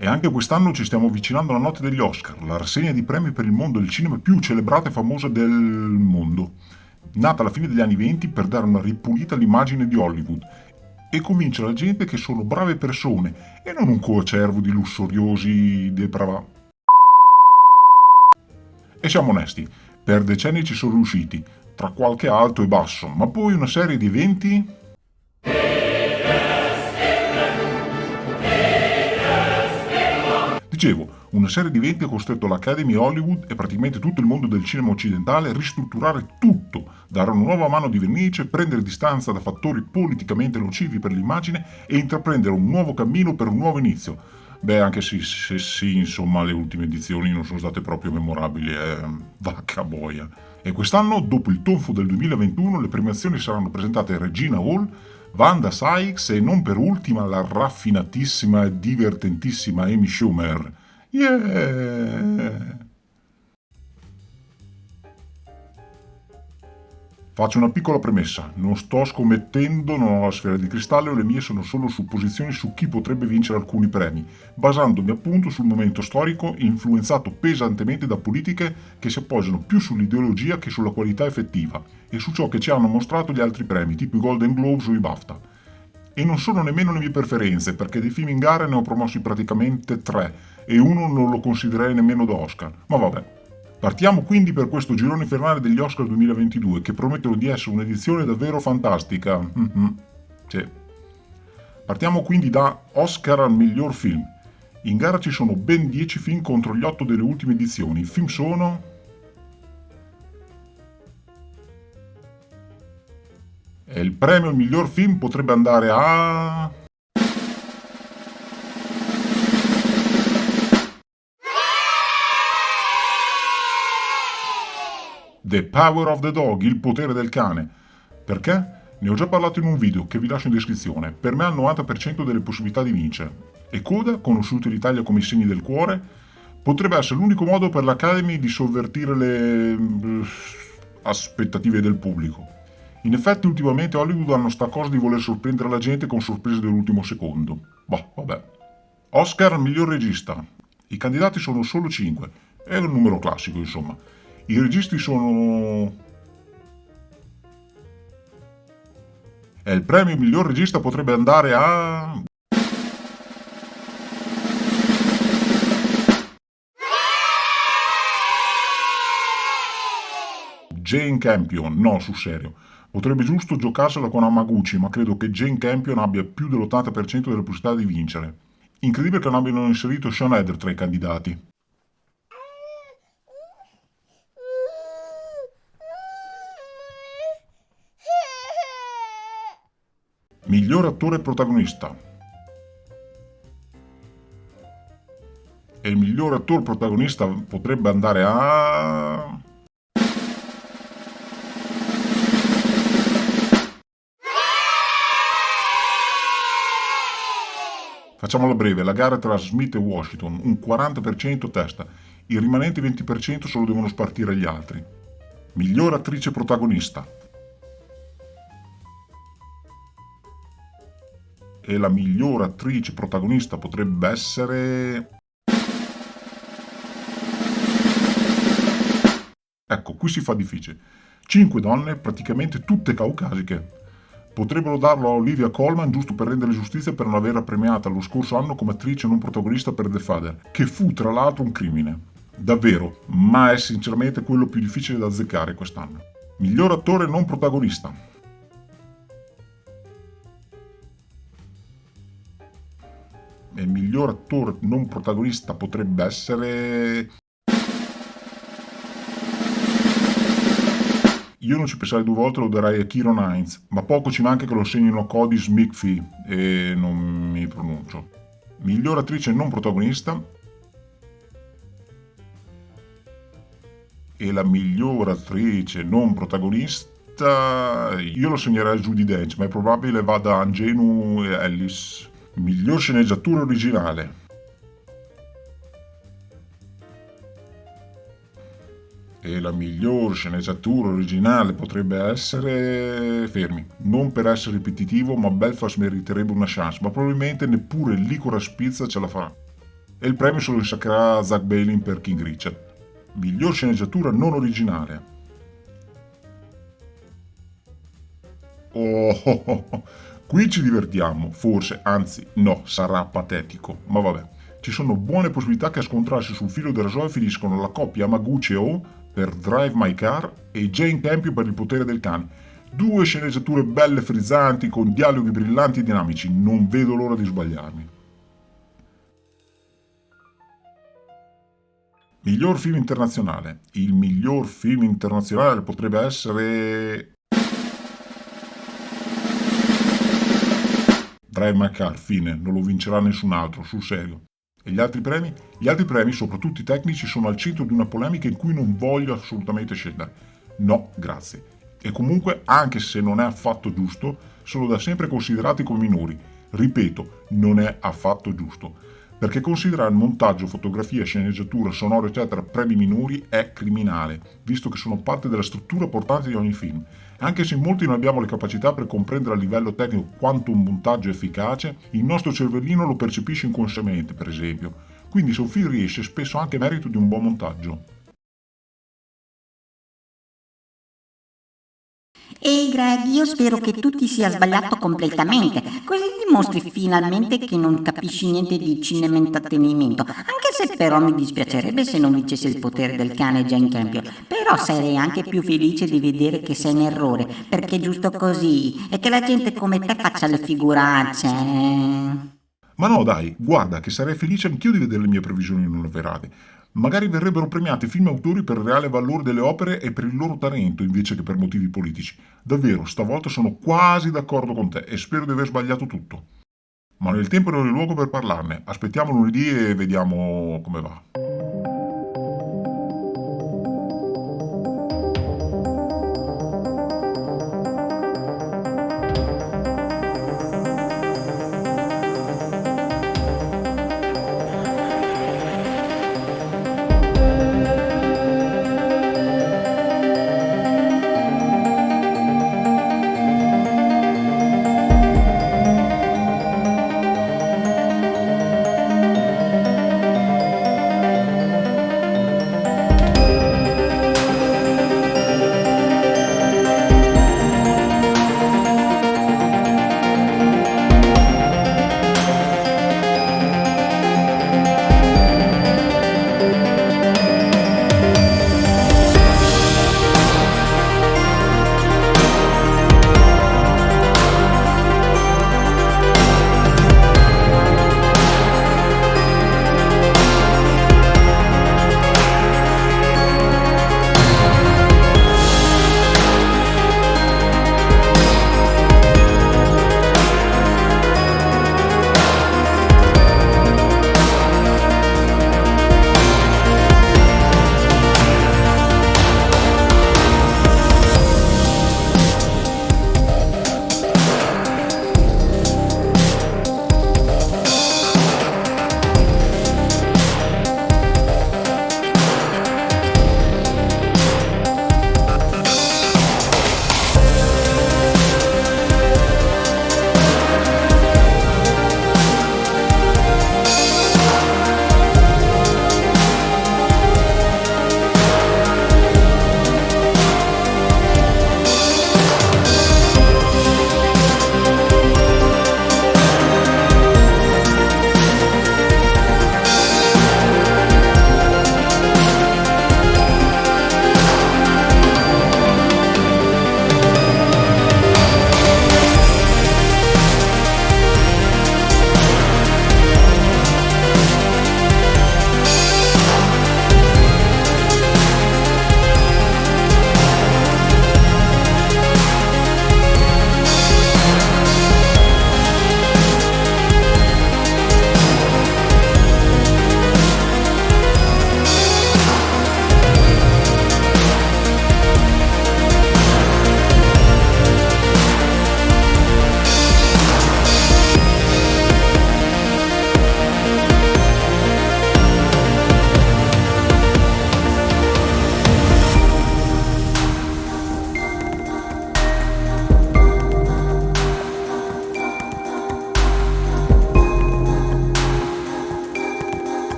E anche quest'anno ci stiamo avvicinando alla notte degli Oscar, la rassegna di premi per il mondo del cinema più celebrata e famosa del mondo. Nata alla fine degli anni 20 per dare una ripulita all'immagine di Hollywood e convincere la gente che sono brave persone e non un coacervo di lussuriosi depravati. E siamo onesti, per decenni ci sono riusciti, tra qualche alto e basso, ma poi una serie di eventi. Dicevo, una serie di eventi ha costretto l'Academy Hollywood e praticamente tutto il mondo del cinema occidentale a ristrutturare tutto, dare una nuova mano di vernice, prendere distanza da fattori politicamente nocivi per l'immagine e intraprendere un nuovo cammino per un nuovo inizio. Beh, anche se sì, insomma, le ultime edizioni non sono state proprio memorabili, vacca boia. E quest'anno, dopo il tonfo del 2021, le premiazioni saranno presentate a Regina Hall, Wanda Sykes e non per ultima la raffinatissima e divertentissima Amy Schumer. Yeah! Faccio una piccola premessa, non sto scommettendo, non ho la sfera di cristallo e le mie sono solo supposizioni su chi potrebbe vincere alcuni premi, basandomi appunto sul momento storico influenzato pesantemente da politiche che si appoggiano più sull'ideologia che sulla qualità effettiva e su ciò che ci hanno mostrato gli altri premi, tipo i Golden Globes o i BAFTA. E non sono nemmeno le mie preferenze, perché dei film in gara ne ho promossi praticamente 3 e uno non lo considererei nemmeno da Oscar, ma vabbè. Partiamo quindi per questo girone infernale degli Oscar 2022 che promettono di essere un'edizione davvero fantastica. Sì. Partiamo quindi da Oscar al miglior film. In gara ci sono ben 10 film contro gli 8 delle ultime edizioni. I film sono... E il premio al miglior film potrebbe andare a... The Power of the Dog, il potere del cane. Perché? Ne ho già parlato in un video che vi lascio in descrizione. Per me ha il 90% delle possibilità di vincere. E Coda, conosciuto in Italia come I segni del cuore, potrebbe essere l'unico modo per l'Academy di sovvertire le aspettative del pubblico. In effetti ultimamente Hollywood hanno sta cosa di voler sorprendere la gente con sorprese dell'ultimo secondo. Boh, vabbè. Oscar al miglior regista. I candidati sono solo 5. È un numero classico, insomma. I registi sono... E il premio miglior regista potrebbe andare a... Jane Campion, no, sul serio. Potrebbe giusto giocarsela con Hamaguchi, ma credo che Jane Campion abbia più dell'80% delle possibilità di vincere. Incredibile che non abbiano inserito Sean Eder tra i candidati. Miglior attore protagonista. E il miglior attore protagonista potrebbe andare a... Facciamola breve, la gara è tra Smith e Washington, un 40% testa, il rimanente 20% se lo devono spartire gli altri. Miglior attrice protagonista. E la miglior attrice protagonista potrebbe essere... Ecco, qui si fa difficile. 5 donne, praticamente tutte caucasiche. Potrebbero darlo a Olivia Colman giusto per rendere giustizia per non averla premiata lo scorso anno come attrice non protagonista per The Father, che fu tra l'altro un crimine. Davvero, ma è sinceramente quello più difficile da azzeccare quest'anno. Miglior attore non protagonista. E il miglior attore non protagonista potrebbe essere... Io non ci pensai 2 volte, lo darei a Kieron Hines, ma poco ci manca che lo segnino a Cody Smigfee e non mi pronuncio. Miglior attrice non protagonista. E la miglior attrice non protagonista... Io lo segnerei a Judi Dench, ma è probabile vada a Angenu e Ellis. Miglior sceneggiatura originale. E la miglior sceneggiatura originale potrebbe essere... Fermi, non per essere ripetitivo, ma Belfast meriterebbe una chance, ma probabilmente neppure Licorice Pizza ce la farà. E il premio se lo insaccherà Zach Bailey per King Richard. Miglior sceneggiatura non originale. Oh, qui ci divertiamo, forse, anzi no, sarà patetico, ma vabbè. Ci sono buone possibilità che a scontrarsi sul filo del rasoio finiscono la coppia Yamaguchi e O per Drive My Car e Jane Campion per Il potere del cane. Due sceneggiature belle frizzanti con dialoghi brillanti e dinamici, non vedo l'ora di sbagliarmi. Miglior film internazionale. Il miglior film internazionale potrebbe essere Drive My Car, fine, non lo vincerà nessun altro, sul serio. E gli altri premi? Gli altri premi, soprattutto i tecnici, sono al centro di una polemica in cui non voglio assolutamente scendere. No, grazie. E comunque, anche se non è affatto giusto, sono da sempre considerati come minori. Ripeto, non è affatto giusto. Perché considerare montaggio, fotografia, sceneggiatura, sonoro, eccetera, premi minori è criminale, visto che sono parte della struttura portante di ogni film. Anche se molti non abbiamo le capacità per comprendere a livello tecnico quanto un montaggio è efficace, il nostro cervellino lo percepisce inconsciamente, per esempio. Quindi se un film riesce, spesso anche merito di un buon montaggio. E Greg, io spero che tu ti sia sbagliato completamente, così dimostri finalmente che non capisci niente di cinema intrattenimento, anche se però mi dispiacerebbe se non vincesse il potere del cane Jane Campion, però sarei anche più felice di vedere che sei in errore, perché è giusto così, e che la gente come te faccia le figuracce. Ma no, dai, guarda che sarei felice anch'io di vedere le mie previsioni non avverate. Magari verrebbero premiati film e autori per il reale valore delle opere e per il loro talento invece che per motivi politici. Davvero, stavolta sono quasi d'accordo con te e spero di aver sbagliato tutto. Ma nel tempo non è il luogo per parlarne. Aspettiamo lunedì e vediamo come va.